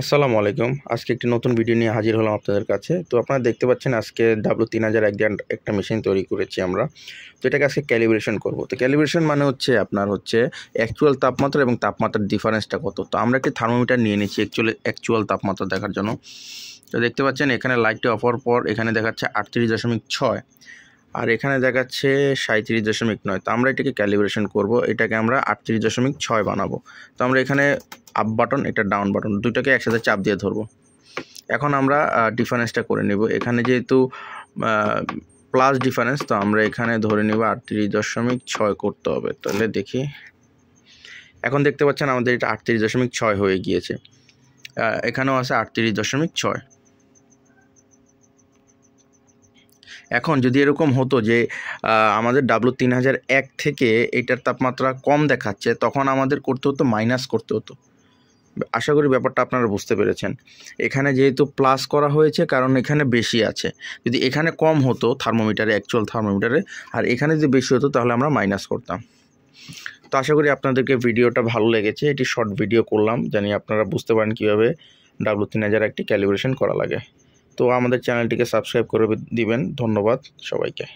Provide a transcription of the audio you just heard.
আসসালামু আলাইকুম। আজকে একটি নতুন ভিডিও নিয়ে হাজির হলাম আপনাদের কাছে। তো আপনারা দেখতে পাচ্ছেন আজকে W3000 একটা মেশিন তৈরি করেছি আমরা। তো এটাকে আজকে ক্যালিব্রেশন করব। তো ক্যালিব্রেশন মানে হচ্ছে আপনার অ্যাকচুয়াল তাপমাত্রা এবং তাপমাত্রার ডিফারেন্সটা কত। তো আমরা একটি থার্মোমিটার নিয়ে নিচ্ছি অ্যাকচুয়াল তাপমাত্রা দেখার জন্য। তো দেখতে পাচ্ছেন এখানে লাইটটি অফ হওয়ার পর এখানে দেখাচ্ছে 38.6 আর এখানে দেখাচ্ছে 37.9। তো আমরা এটাকে ক্যালিব্রেশন করব। এটাকে আমরা 38.6 বানাবো। তো আমরা এখানে আপ বাটন, এটা ডাউন বাটন, দুইটাকে একসাথে চাপ দিয়ে ধরবো। এখন আমরা ডিফারেন্সটা করে নেব। এখানে যেহেতু প্লাস ডিফারেন্স, তো আমরা এখানে ধরে নেব 38.6 করতে হবে। তাহলে দেখি, এখন দেখতে পাচ্ছেন আমাদের এটা 38.6 হয়ে গিয়েছে। এখানেও আছে 38.6। এখন যদি এরকম হতো যে আমাদের W3001 থেকে এটার তাপমাত্রা কম দেখাচ্ছে, তখন আমাদের করতে হতো মাইনাস করতে হতো। আশা করি ব্যাপারটা আপনারা বুঝতে পেরেছেন। এখানে যেহেতু প্লাস করা হয়েছে কারণ এখানে বেশি আছে। যদি এখানে কম হতো থার্মোমিটারে, অ্যাকচুয়াল থার্মোমিটারে, আর এখানে যদি বেশি হতো তাহলে আমরা মাইনাস করতাম। তো আশা করি আপনাদেরকে ভিডিওটা ভালো লেগেছে। এটি শর্ট ভিডিও করলাম, জানি আপনারা বুঝতে পারেন কীভাবে W3000 একটি ক্যালিব্রেশন করা লাগে। তো আমাদের চ্যানেলটিকে সাবস্ক্রাইব করে দিবেন। ধন্যবাদ সবাইকে।